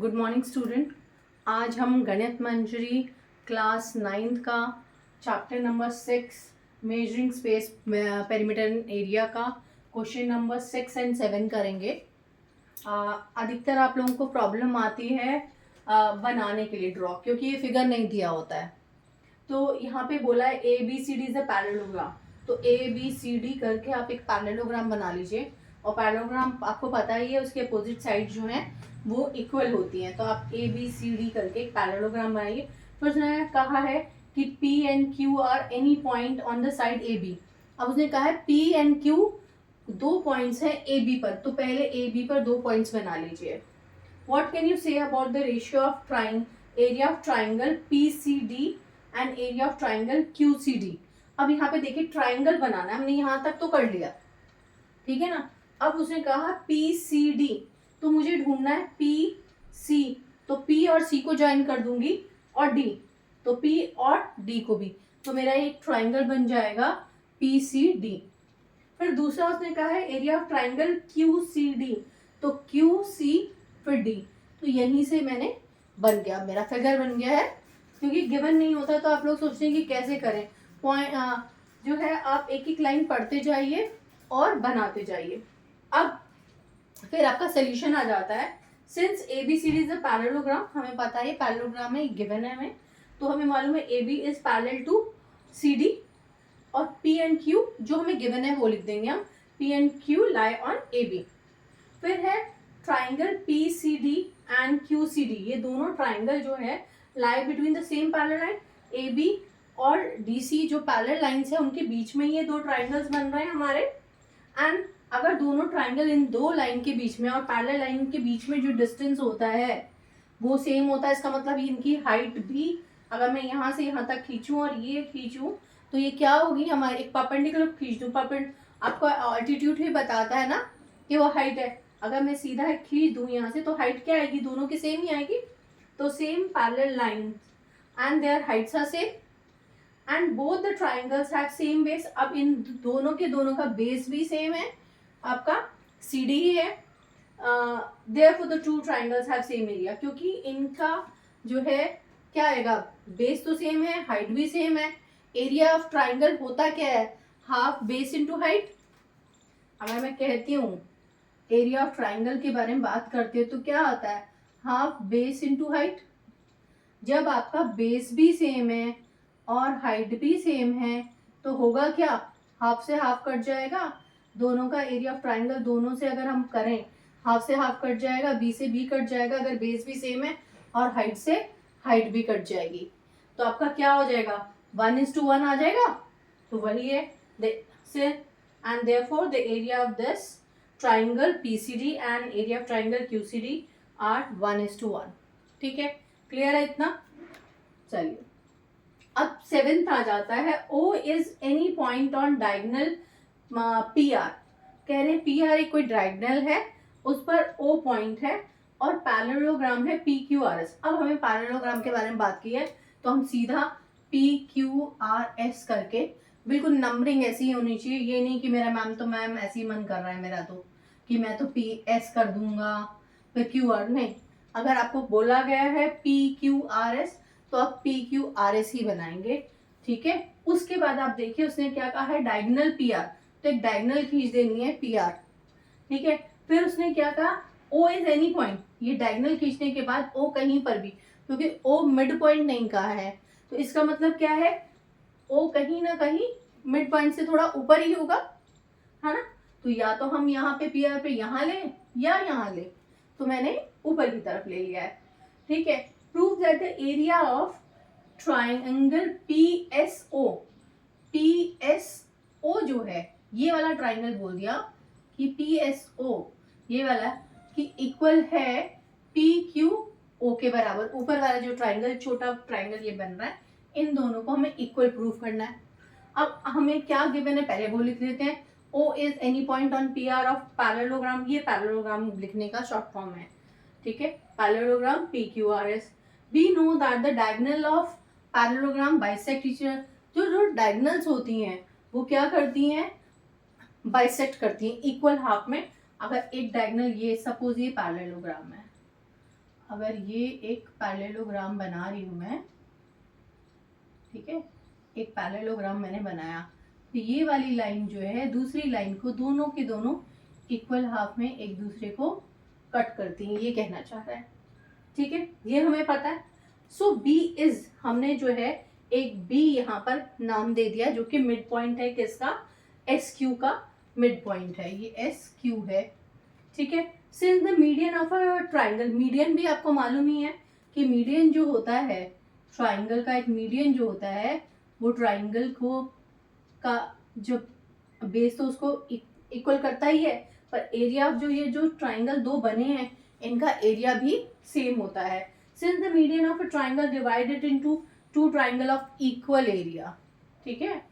Good morning student. आज हम गणित मंजरी क्लास 9th का chapter number 6 measuring space perimeter area का क्वेश्चन नंबर 6 एंड 7 करेंगे। अधिकतर आप लोगों को प्रॉब्लम आती है बनाने के लिए ड्रॉ, क्योंकि ये फिगर नहीं दिया होता है। तो यहाँ पे बोला है A B C D is a parallelogram, तो ए बी सी डी करके आप एक पैरेललोग्राम बना लीजिए। और पैरेललोग्राम आपको पता ही है, उसके अपोजिट साइड जो है वो इक्वल होती हैं। तो आप ए बी सी डी करके एक पैरेललोग्राम बनाइए। तो उसने कहा है कि P and Q are any point on the side A B. अब उसने कहा है पी एंड क्यू दो पॉइंट्स हैं ए बी पर, तो पहले ए बी पर दो पॉइंट्स बना लीजिए। What can you say about the ratio of area of triangle P C D and area of triangle Q C D. अब यहाँ पे देखिए ट्राइंगल बनाना है, हमने यहाँ तक तो कर लिया, ठीक है ना। अब उसने कहा पी सी डी, तो मुझे ढूंढना है पी सी, तो पी और सी को ज्वाइन कर दूंगी और डी, तो पी और डी को भी, तो मेरा एक ट्राइंगल बन जाएगा पी सी डी। फिर दूसरा उसने कहा है area of triangle Q C D, तो क्यू सी फिर डी, तो यहीं से मैंने बन गया, मेरा फिगर बन गया है। क्योंकि गिवन नहीं होता तो आप लोग सोचते हैं कि कैसे करें। पॉइंट जो है आप एक एक लाइन पढ़ते जाइए और बनाते जाइए। अब फिर आपका सोल्यूशन आ जाता है। Since A B C D is a parallelogram, हमें पता है पैरेललोग्राम है, गिवन है हमें, तो हमें मालूम है A B is parallel to C D, और पी एंड क्यू जो हमें गिवन है वो लिख देंगे हम, P and Q lie on A B. फिर है triangle P C D and Q C D, ये दोनों ट्राइंगल जो है lie between the same parallel line A B और डी सी, जो पैरेलल लाइंस है उनके बीच में ये दो ट्राइंगल्स बन रहे हैं हमारे। एंड अगर दोनों ट्राइंगल इन दो लाइन के बीच में और पैरेलल लाइन के बीच में जो डिस्टेंस होता है वो सेम होता है, इसका मतलब इनकी हाइट भी, अगर मैं यहाँ से यहाँ तक खींचूं और ये खींचूं तो ये क्या होगी हमारे, एक परपेंडिकुलर खींच दूं, आपको ऑल्टीट्यूड भी बताता है ना कि वो हाइट है। अगर मैं सीधा खींच दूं यहाँ से तो हाइट क्या आएगी, दोनों की सेम ही आएगी। तो same parallel line and their heights are same and both the triangles have same base. अब इन दोनों का बेस भी सेम है, आपका सी डी ही है। Therefore the two triangles have same area, क्योंकि इनका जो है क्या आएगा, बेस तो सेम है, हाइट भी सेम है। एरिया ऑफ ट्राइंगल होता क्या है, हाफ बेस इनटू हाइट। अगर मैं कहती हूँ एरिया ऑफ ट्राइंगल के बारे में बात करते हैं तो क्या होता है, हाफ बेस इनटू हाइट। जब आपका बेस भी सेम है और हाइट भी सेम है तो होगा क्या, हाफ से हाफ कट जाएगा, दोनों का एरिया ऑफ ट्राइंगल दोनों से अगर हम करें हाफ से हाफ कट जाएगा, बी से बी कट जाएगा, अगर बेस भी सेम है और हाइट से हाइट भी कट जाएगी, तो आपका क्या हो जाएगा, 1:1 आ जाएगा। तो वही है and therefore the area of this triangle PCD and area of triangle QCD are 1:1। ठीक है, क्लियर है इतना। चलिए अब 7th आ जाता है, O is any point on diagonal PR। कह रहे हैं PR एक कोई डायगोनल है, उस पर O पॉइंट है और पैरेललोग्राम है PQRS। अब हमें पैरेललोग्राम के बारे में बात की है तो हम सीधा PQRS करके, बिल्कुल नंबरिंग ऐसी ही होनी चाहिए, ये नहीं कि मेरा मैम ऐसे ही मन कर रहा है मेरा तो कि मैं तो PS कर दूंगा फिर QR, नहीं। अगर आपको बोला गया है PQRS तो आप PQRS ही बनाएंगे, ठीक है। उसके बाद आप देखिए उसने क्या कहा है, डायगोनल PR, तो एक डायगोनल खींच देनी है PR, ठीक है। फिर उसने क्या कहा, O इज एनी पॉइंट, ये डायगोनल खींचने के बाद O कहीं पर भी, क्योंकि O मिड पॉइंट नहीं कहा है तो इसका मतलब क्या है, O कहीं ना कहीं मिड पॉइंट से थोड़ा ऊपर ही होगा, है ना। तो या तो हम यहाँ पे PR पे यहाँ ले या यहाँ ले, तो मैंने ऊपर की तरफ ले लिया है, ठीक है। Prove that the area of triangle PSO जो है, ये वाला ट्राइंगल बोल दिया कि PSO ये वाला कि इक्वल है PQO के बराबर। ऊपर वाला जो ट्राइंगल, छोटा ट्राइंगल ये बन रहा है, इन दोनों को हमें इक्वल प्रूव करना है। अब हमें क्या गिवन है पहले वो लिख लेते हैं। O is any point on PR of parallelogram, ये पैरेललोग्राम लिखने का शॉर्ट फॉर्म है, ठीक है। Parallelogram PQRS। We know that the diagonal of parallelogram bisect each other. जो डायगोनल्स होती हैं वो क्या करती हैं, बाइसेक्ट करती हैं इक्वल हाफ में। अगर एक डायगोनल, ये सपोज ये पैरेललोग्राम है, अगर ये एक पैरेललोग्राम बना रही हूँ मैं, ठीक है, एक पैरेललोग्राम मैंने बनाया, तो ये वाली लाइन जो है दूसरी लाइन को दोनों के दोनों इक्वल हाफ में एक दूसरे को कट करती हैं, ये कहना चाह रहा है, ठीक है, ये हमें पता है। सो बी इज, हमने जो है एक बी यहाँ पर नाम दे दिया जो कि मिड पॉइंट है किसका, एस क्यू का मिड पॉइंट है, ये एस क्यू है, ठीक है। Since the median of a triangle, median भी आपको मालूम ही है कि मीडियन जो होता है ट्राइंगल का, एक मीडियन जो होता है वो ट्राइंगल को का जो बेस तो उसको इक्वल करता ही है, पर एरिया ऑफ जो ये जो ट्राइंगल दो बने हैं इनका एरिया भी सेम होता है। Since the median of a triangle divided into two triangle of equal area, ठीक है।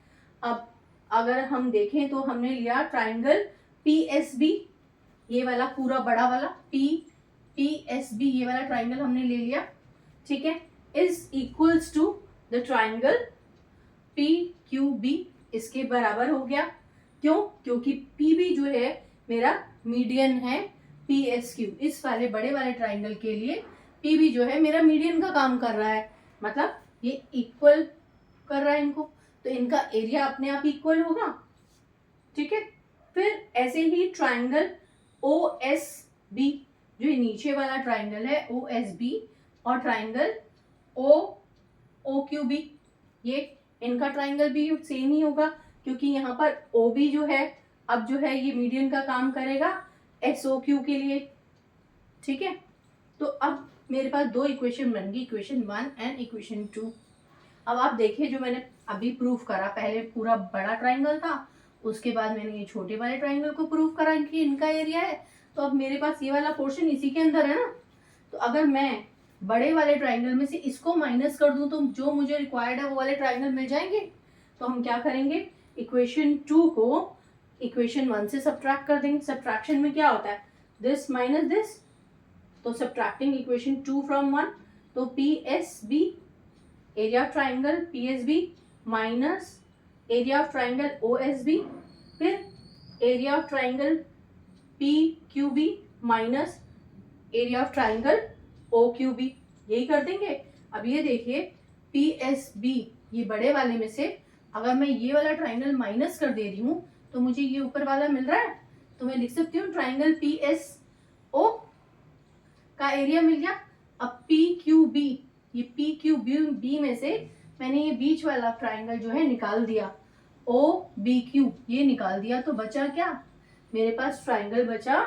अब अगर हम देखें तो हमने लिया ट्राइंगल PSB, ये वाला पूरा बड़ा वाला PSB, ये वाला ट्राइंगल हमने ले लिया, ठीक है, is equals to the triangle PQB, इसके बराबर हो गया। क्यों? क्योंकि PB जो है मेरा मीडियन है PSQ, इस वाले बड़े वाले ट्राइंगल के लिए PB जो है मेरा मीडियन का काम कर रहा है, मतलब ये इक्वल कर रहा है इनको, तो इनका एरिया अपने आप इक्वल होगा, ठीक है। फिर ऐसे ही ट्राइंगल OSB, जो नीचे वाला ट्राइंगल है OSB, और ट्राइंगल OQB, ये इनका ट्राइंगल भी सेम ही होगा, क्योंकि यहाँ पर OB जो है अब जो है ये मीडियन का काम करेगा SOQ के लिए, ठीक है। तो अब मेरे पास दो इक्वेशन बन गई, इक्वेशन 1 एंड इक्वेशन 2। अब आप देखिए जो मैंने अभी प्रूफ करा, पहले पूरा बड़ा ट्राइंगल था, उसके बाद मैंने ये छोटे वाले ट्राइंगल को प्रूफ करा कि इनका एरिया है, तो अब मेरे पास ये वाला पोर्शन इसी के अंदर है ना, तो अगर मैं बड़े वाले ट्राइंगल में से इसको माइनस कर दूं तो जो मुझे रिक्वायर्ड है वो वाले ट्राइंगल मिल जाएंगे। तो हम क्या करेंगे, इक्वेशन 2 को इक्वेशन 1 से सब्ट्रैक्ट कर देंगे। सब्ट्रैक्शन में क्या होता है, दिस माइनस दिस, तो सब्ट्रैक्टिंग इक्वेशन 2 फ्रॉम 1, तो PSB, area of triangle PSB minus area of triangle OSB, फिर area of triangle PQB minus area of triangle OQB, यही कर देंगे। अब ये देखिए PSB, ये बड़े वाले में से अगर मैं ये वाला ट्राइंगल माइनस कर दे रही हूँ तो मुझे ये ऊपर वाला मिल रहा है, तो मैं लिख सकती हूँ ट्राइंगल PSO का एरिया मिल गया। अब PQB, ये PQB में से मैंने ये बीच वाला ट्राइंगल जो है निकाल दिया, OBQ ये निकाल दिया, तो बचा क्या, मेरे पास ट्राइंगल बचा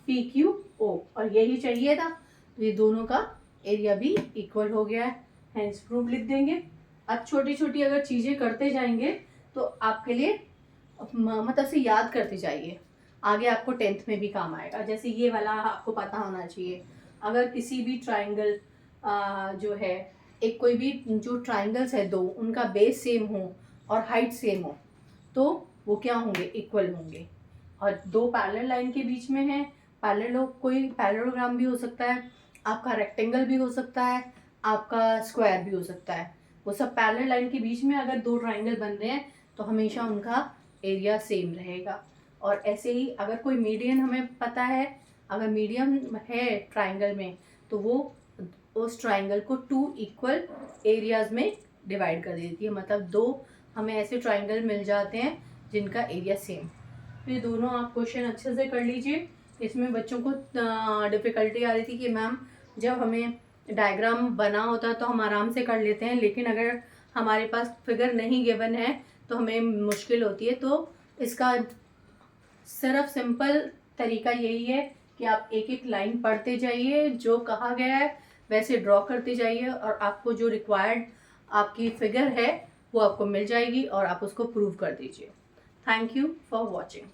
PQO, और यही चाहिए था, तो ये दोनों का एरिया भी इक्वल हो गया है, हेंस प्रूफ लिख देंगे। अब छोटी छोटी अगर चीज़ें करते जाएंगे तो आपके लिए मतलब से याद करते जाइए, आगे आपको 10th में भी काम आएगा। जैसे ये वाला आपको पता होना चाहिए, अगर किसी भी ट्राइंगल जो है, एक कोई भी जो ट्राइंगल्स है दो, उनका बेस सेम हो और हाइट सेम हो तो वो क्या होंगे, इक्वल होंगे। और दो पैरेलल लाइन के बीच में है, पैरेलल कोई पैरेललोग्राम भी हो सकता है, आपका रेक्टेंगल भी हो सकता है, आपका स्क्वायर भी हो सकता है, वो सब पैरेलल लाइन के बीच में अगर दो ट्राइंगल बन रहे हैं तो हमेशा उनका एरिया सेम रहेगा। और ऐसे ही अगर कोई मीडियन हमें पता है, अगर मीडियम है ट्राइंगल में तो वो उस ट्राइंगल को 2 इक्वल एरियाज में डिवाइड कर देती है, मतलब दो हमें ऐसे ट्राइंगल मिल जाते हैं जिनका एरिया सेम। फिर दोनों आप क्वेश्चन अच्छे से कर लीजिए। इसमें बच्चों को डिफ़िकल्टी आ रही थी कि मैम जब हमें डायग्राम बना होता है तो हम आराम से कर लेते हैं, लेकिन अगर हमारे पास फिगर नहीं गिवन है तो हमें मुश्किल होती है। तो इसका सिर्फ सिंपल तरीका यही है कि आप एक एक लाइन पढ़ते जाइए, जो कहा गया है वैसे ड्रॉ करते जाइए, और आपको जो रिक्वायर्ड आपकी फिगर है वो आपको मिल जाएगी और आप उसको प्रूव कर दीजिए। Thank you for watching.